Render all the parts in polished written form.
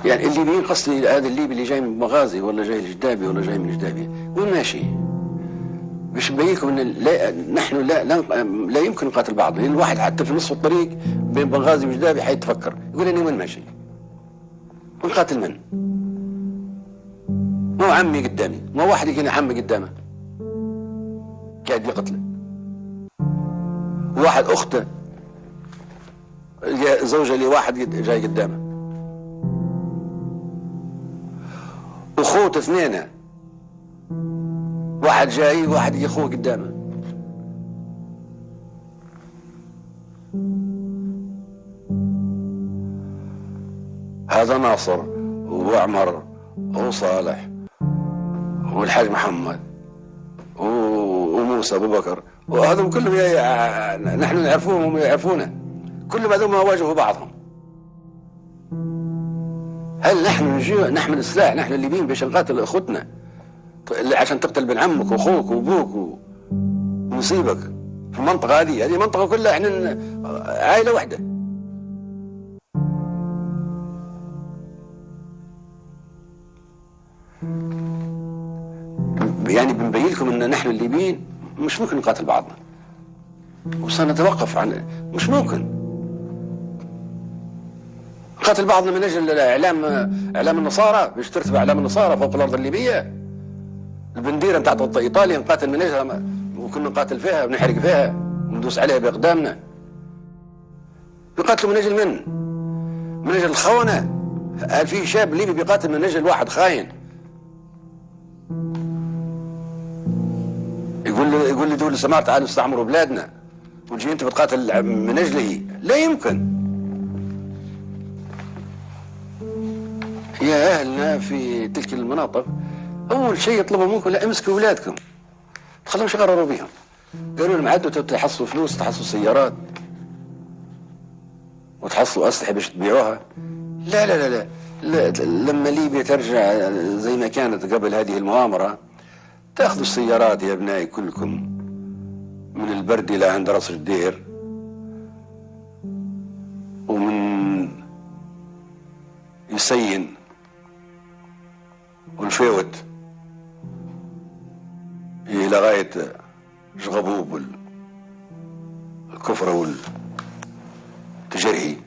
يعني الليبيين قصدي هذا الليبي اللي جاي من مغازي ولا جاي الجدابي ولا جاي من الجدابي وين ماشي؟ باش نبينكم ان نحن لا يمكن نقاتل بعض، لان الواحد حتى في نصف الطريق بين بنغازي وجدابي حيتفكر يقول اني وين ماشي؟ ونقاتل من؟ مو عمي قدامي، مو واحد يجيني عمي قدامه قاعد يقتله، واحد اخته زوجة لواحد جاي قدامه، اخوته اثنين، واحد جاي واحد يجي اخوه قدامه. هذا ناصر وعمر وصالح والحاج محمد وموسى ابو بكر، وهذم كلهم نحن نعرفوهم وهم يعرفونا، كلهم هذول واجهوا بعضهم. هل نحن نحمل السلاح نحن الليبيين باش نقاتل اخوتنا عشان تقتل بن عمك واخوك وابوك ونصيبك في المنطقه هذه منطقه كلها احنا عائله واحده. يعني بنبين لكم ان نحن الليبيين مش ممكن نقاتل بعضنا وسنتوقف عن مش ممكن نقاتل بعضنا من اجل اعلام النصارى باش ترتفع اعلام النصارى فوق الارض الليبيه. البنديره نتاع ايطاليا نقاتل من اجلها وكنا نقاتل فيها ونحرق فيها وندوس عليها باقدامنا. بيقاتلوا من اجل من؟ من اجل الخونه. هل في شاب ليبي بيقاتل من اجل واحد خاين؟ يقول لي دول سمار تعالوا استعمروا بلادنا وتجي انت بتقاتل من اجله؟ لا يمكن. يا اهلنا في تلك المناطق اول شيء يطلبوا منكم لا امسكوا اولادكم تخلوهمش يغرروا بهم. قالوا لهم عدوا تحصلوا فلوس تحصلوا سيارات وتحصلوا اسلحه باش تبيعوها. لا لا لا لا, لا. لما ليبيا ترجع زي ما كانت قبل هذه المؤامره تاخذوا السيارات يا ابنائي كلكم من البرد الى عند راس الدير ومن يسين والفيوت الى غايه جغبوب والكفره والتجري.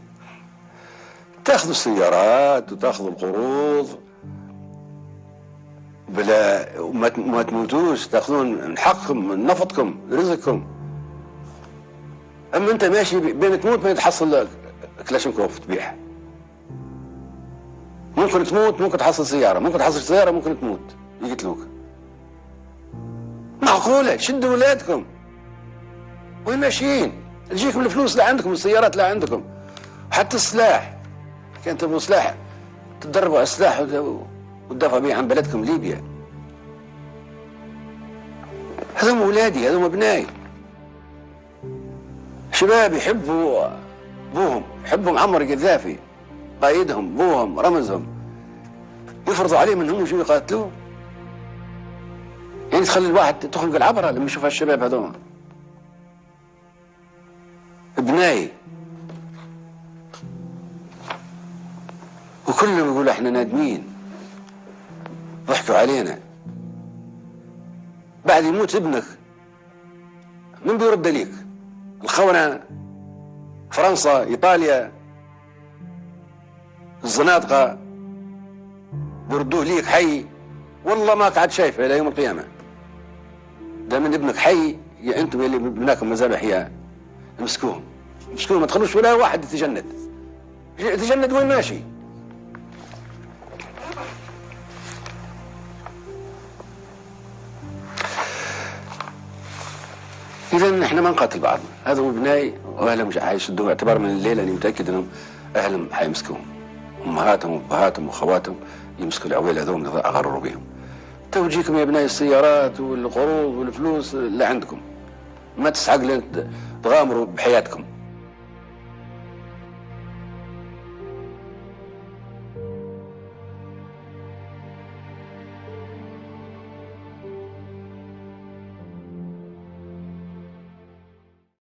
تاخذوا السيارات وتاخذوا القروض بلا ما تموتوش، تاخذون من حقكم من نفطكم رزقكم. اما انت ماشي بين تموت ما تحصل كلاشنكوف تبيعها. ممكن تموت ممكن تحصل سياره، ممكن تحصل سياره ممكن تموت يقتلوك. معقوله؟ شدوا ولادكم وين ماشيين؟ تجيكم الفلوس لا عندكم السيارات لا عندكم حتى السلاح. كان تبغوا سلاح تدربوا على السلاح وتدافعوا به عن بلدكم ليبيا. هذوم اولادي هذوم ابنائي شباب يحبوا ابوهم يحبوا معمر القذافي قائدهم ابوهم رمزهم يفرضوا عليهم انهم يجوا يقاتلوه. يعني تخلي الواحد تخلق العبره لما يشوف هالشباب هذوما ابنائي وكلهم يقولوا احنا نادمين ضحكوا علينا. بعد يموت ابنك من بيرد ليك؟ الخونة فرنسا ايطاليا الزنادقة بيردوه ليك حي. والله ما قعد شايفه الى يوم القيامة. ده من ابنك حي يا انتم اللي ابناكم مازال احياء امسكوهم ما تخلوش ولا واحد يتجند. يتجند وين ماشي؟ إذا احنا ما نقاتل بعضنا. هذا ابنائي واهلهم حيشدوا اعتبار من الليله اني متاكد انهم اهلهم حيمسكوهم. امهاتهم وابهاتهم واخواتهم يمسكوا العويل هذول اغرروا بهم. توجيكم يا ابنائي السيارات والقروض والفلوس اللي عندكم. ما تسعق لين تغامروا بحياتكم.